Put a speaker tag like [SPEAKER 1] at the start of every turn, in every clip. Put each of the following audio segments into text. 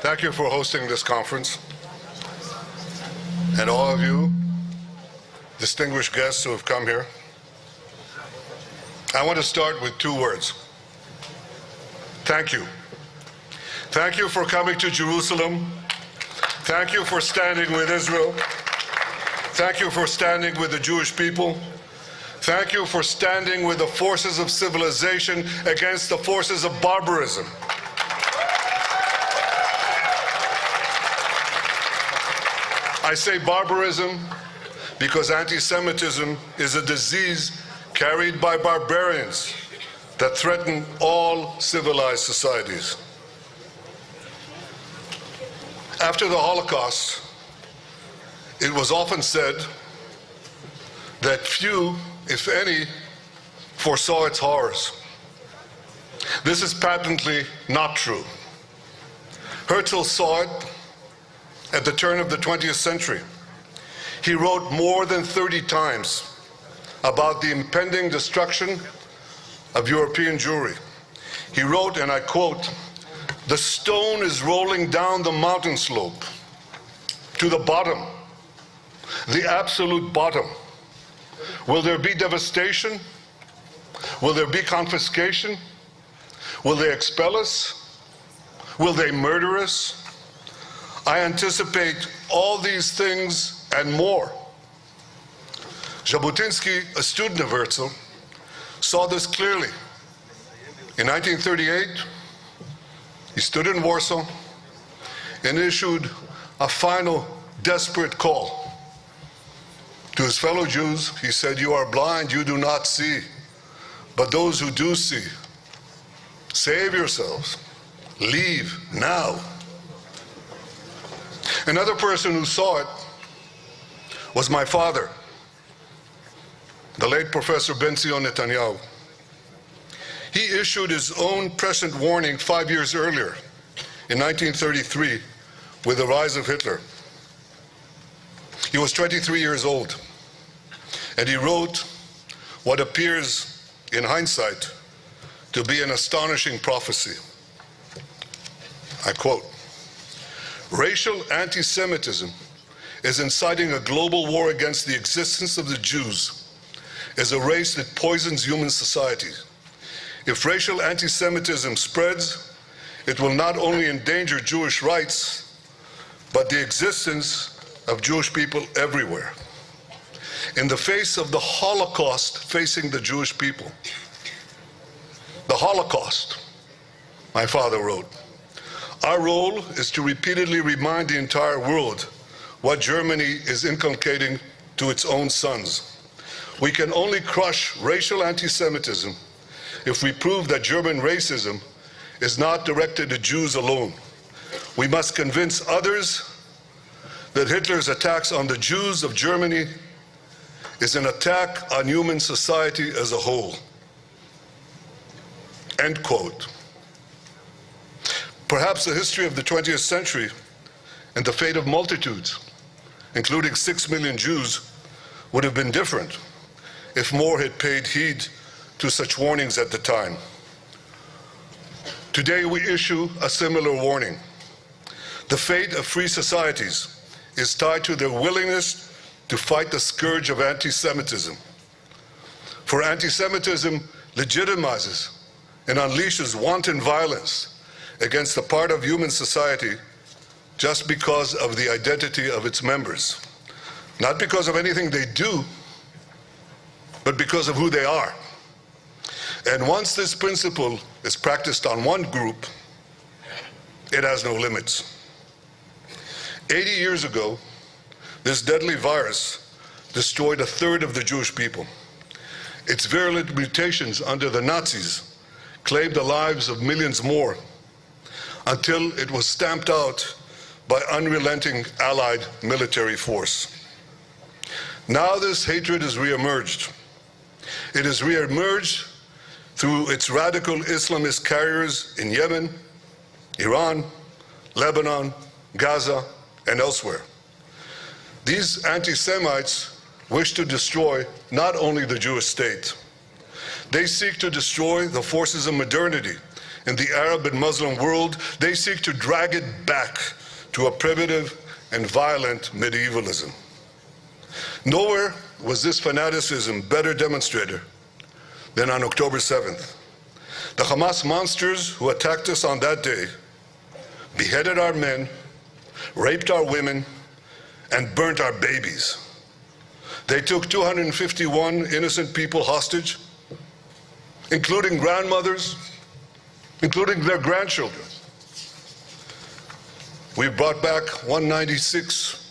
[SPEAKER 1] Thank you for hosting this conference. And all of you, distinguished guests who have come here. I want to start with two words. Thank you. Thank you for coming to Jerusalem. Thank you for standing with Israel. Thank you for standing with the Jewish people. Thank you for standing with the forces of civilization against the forces of barbarism. I say barbarism because anti-Semitism is a disease carried by barbarians that threaten all civilized societies. After the Holocaust, it was often said that few, if any, foresaw its horrors. This is patently not true. Herzl saw it at the turn of the 20th century. He wrote more than 30 times about the impending destruction of European Jewry. He wrote, and I quote, "The stone is rolling down the mountain slope to the bottom, the absolute bottom. Will there be devastation? Will there be confiscation? Will they expel us? Will they murder us? I anticipate all these things and more." Jabotinsky, a student of Herzl, saw this clearly. In 1938, he stood in Warsaw and issued a final desperate call to his fellow Jews. He said, "You are blind, you do not see, but those who do see, save yourselves, leave now." Another person who saw it was my father, the late Professor Benjamín Netanyahu. He issued his own prescient warning 5 years earlier, in 1933, with the rise of Hitler. He was 23 years old, and he wrote what appears, in hindsight, to be an astonishing prophecy. I quote, "Racial anti-Semitism is inciting a global war against the existence of the Jews as a race that poisons human society. If racial anti-Semitism spreads, it will not only endanger Jewish rights, but the existence of Jewish people everywhere. In the face of the Holocaust facing the Jewish people, the Holocaust," my father wrote, "our role is to repeatedly remind the entire world what Germany is inculcating to its own sons. We can only crush racial anti-Semitism if we prove that German racism is not directed at Jews alone. We must convince others that Hitler's attacks on the Jews of Germany is an attack on human society as a whole." End quote. Perhaps the history of the 20th century and the fate of multitudes, including 6 million Jews, would have been different if more had paid heed to such warnings at the time. Today we issue a similar warning. The fate of free societies is tied to their willingness to fight the scourge of anti-Semitism. For anti-Semitism legitimizes and unleashes wanton violence against a part of human society just because of the identity of its members. Not because of anything they do, but because of who they are. And once this principle is practiced on one group, it has no limits. 80 years ago, this deadly virus destroyed a third of the Jewish people. Its virulent mutations under the Nazis claimed the lives of millions more, until it was stamped out by unrelenting Allied military force. Now this hatred has reemerged. It has reemerged through its radical Islamist carriers in Yemen, Iran, Lebanon, Gaza, and elsewhere. These anti-Semites wish to destroy not only the Jewish state. They seek to destroy the forces of modernity in the Arab and Muslim world, they seek to drag it back to a primitive and violent medievalism. Nowhere was this fanaticism better demonstrated than on October 7th. The Hamas monsters who attacked us on that day beheaded our men, raped our women, and burnt our babies. They took 251 innocent people hostage, including grandmothers, including their grandchildren. We brought back 196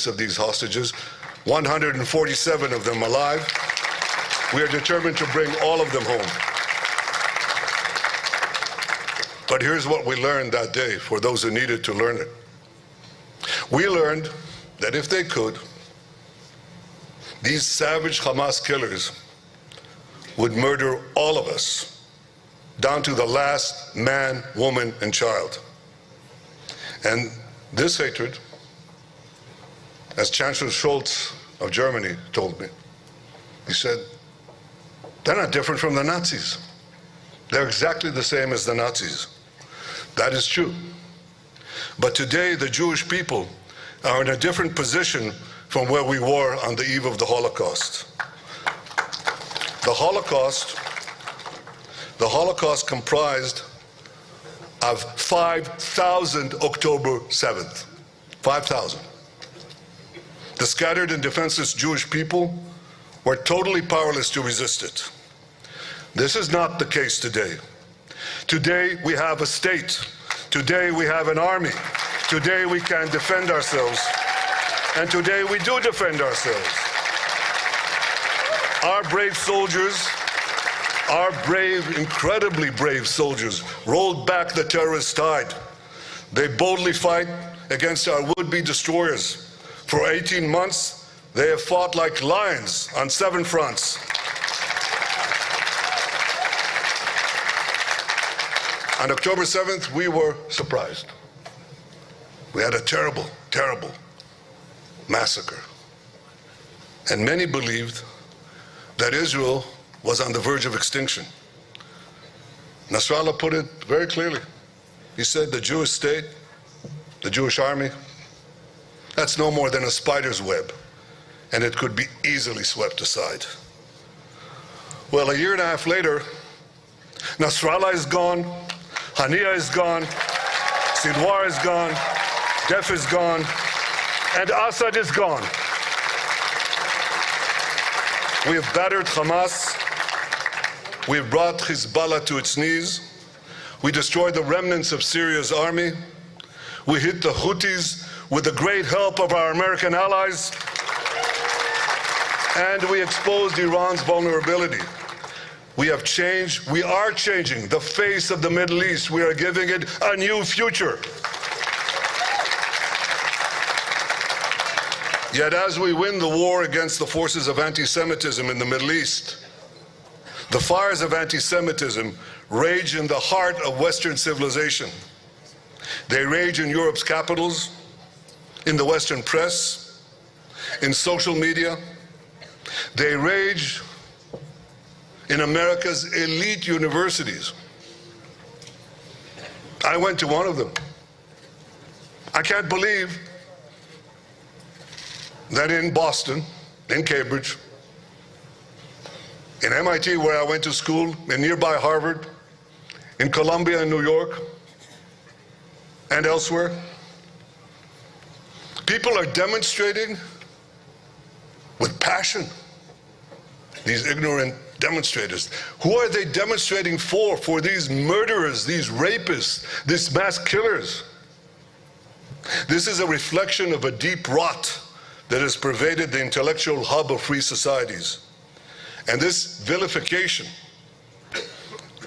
[SPEAKER 1] of these hostages, 147 of them alive. We are determined to bring all of them home. But here's what we learned that day, for those who needed to learn it. We learned that if they could, these savage Hamas killers would murder all of us, down to the last man, woman, and child. And this hatred, as Chancellor Scholz of Germany told me, he said, they're not different from the Nazis. They're exactly the same as the Nazis. That is true. But today, the Jewish people are in a different position from where we were on the eve of the Holocaust. The Holocaust comprised of 5,000 October 7th. 5,000. The scattered and defenseless Jewish people were totally powerless to resist it. This is not the case today. Today we have a state. Today we have an army. Today we can defend ourselves. And today we do defend ourselves. Our brave soldiers, our brave, incredibly brave soldiers, rolled back the terrorist tide. They boldly fight against our would-be destroyers. For 18 months, they have fought like lions on 7 fronts. On October 7th, we were surprised. We had a terrible, terrible massacre. And many believed that Israel was on the verge of extinction. Nasrallah put it very clearly. He said the Jewish state, the Jewish army, that's no more than a spider's web, and it could be easily swept aside. Well, a year and a half later, Nasrallah is gone, Haniya is gone, Sinwar is gone, Def is gone, and Assad is gone. We have battered Hamas. We have brought Hezbollah to its knees. We destroyed the remnants of Syria's army. We hit the Houthis with the great help of our American allies. And we exposed Iran's vulnerability. We have changed, we are changing the face of the Middle East. We are giving it a new future. Yet as we win the war against the forces of anti-Semitism in the Middle East, the fires of anti-Semitism rage in the heart of Western civilization. They rage in Europe's capitals, in the Western press, in social media. They rage in America's elite universities. I went to one of them. I can't believe that in Boston, in Cambridge, in MIT where I went to school, in nearby Harvard, in Columbia in New York, and elsewhere, people are demonstrating with passion. These ignorant demonstrators. Who are they demonstrating for? For these murderers, these rapists, these mass killers. This is a reflection of a deep rot that has pervaded the intellectual hub of free societies. And this vilification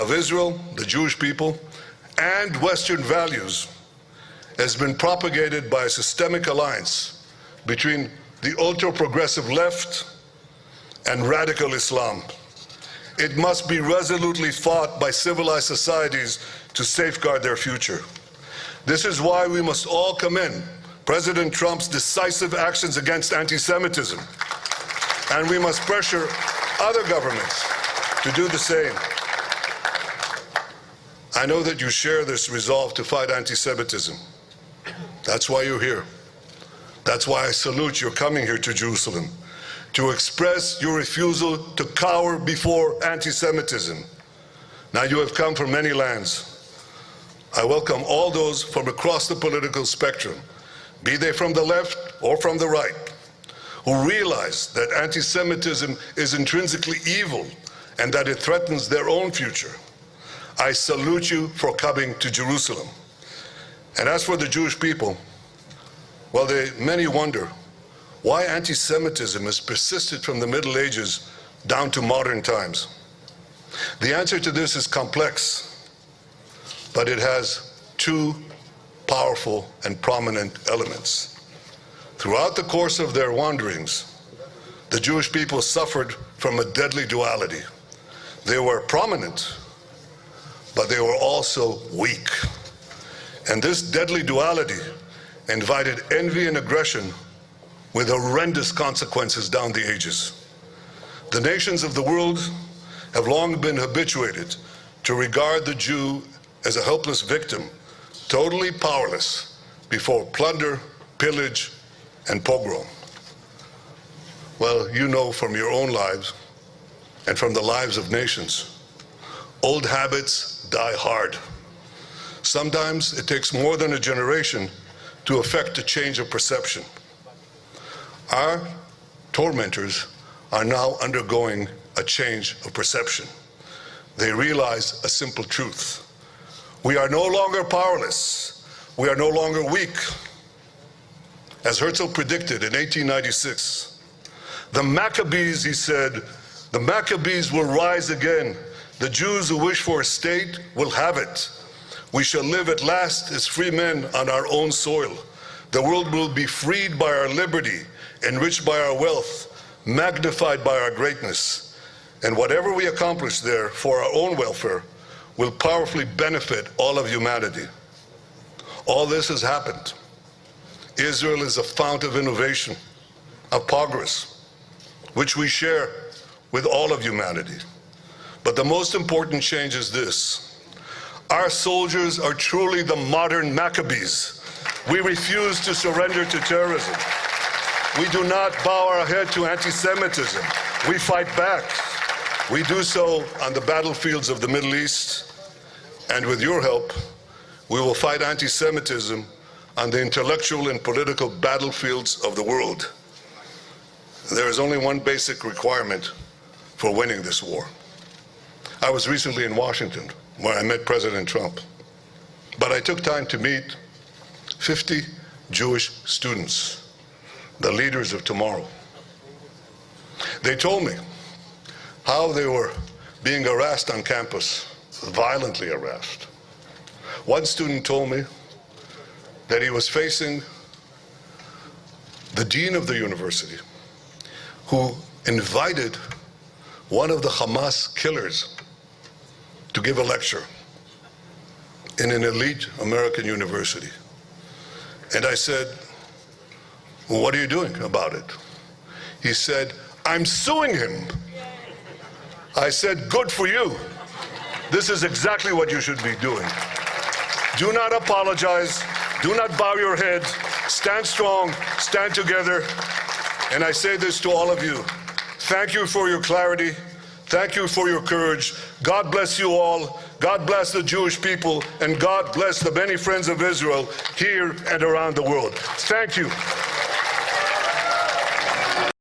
[SPEAKER 1] of Israel, the Jewish people, and Western values has been propagated by a systemic alliance between the ultra-progressive left and radical Islam. It must be resolutely fought by civilized societies to safeguard their future. This is why we must all commend President Trump's decisive actions against anti-Semitism, and we must pressure other governments to do the same. I know that you share this resolve to fight anti-Semitism. That's why you're here. That's why I salute your coming here to Jerusalem, to express your refusal to cower before anti-Semitism. Now you have come from many lands. I welcome all those from across the political spectrum, be they from the left or from the right, who realize that anti-Semitism is intrinsically evil and that it threatens their own future. I salute you for coming to Jerusalem. And as for the Jewish people, well, many wonder why anti-Semitism has persisted from the Middle Ages down to modern times. The answer to this is complex, but it has two powerful and prominent elements. Throughout the course of their wanderings, the Jewish people suffered from a deadly duality. They were prominent, but they were also weak. And this deadly duality invited envy and aggression with horrendous consequences down the ages. The nations of the world have long been habituated to regard the Jew as a helpless victim, totally powerless before plunder, pillage, and pogrom. Well, you know from your own lives and from the lives of nations, old habits die hard. Sometimes it takes more than a generation to effect a change of perception. Our tormentors are now undergoing a change of perception. They realize a simple truth. We are no longer powerless. We are no longer weak. As Herzl predicted in 1896, the Maccabees, he said, the Maccabees will rise again. The Jews who wish for a state will have it. We shall live at last as free men on our own soil. The world will be freed by our liberty, enriched by our wealth, magnified by our greatness. And whatever we accomplish there for our own welfare will powerfully benefit all of humanity. All this has happened. Israel is a fount of innovation, of progress, which we share with all of humanity. But the most important change is this. Our soldiers are truly the modern Maccabees. We refuse to surrender to terrorism. We do not bow our head to anti-Semitism. We fight back. We do so on the battlefields of the Middle East, and with your help, we will fight anti-Semitism on the intellectual and political battlefields of the world. There is only one basic requirement for winning this war. I was recently in Washington, where I met President Trump, but I took time to meet 50 Jewish students, the leaders of tomorrow. They told me how they were being harassed on campus, violently harassed. One student told me that he was facing the dean of the university, who invited one of the Hamas killers to give a lecture in an elite American university. And I said, well, what are you doing about it? He said, I'm suing him. I said, good for you. This is exactly what you should be doing. Do not apologize. Do not bow your head. Stand strong. Stand together. And I say this to all of you. Thank you for your clarity. Thank you for your courage. God bless you all. God bless the Jewish people. And God bless the many friends of Israel here and around the world. Thank you.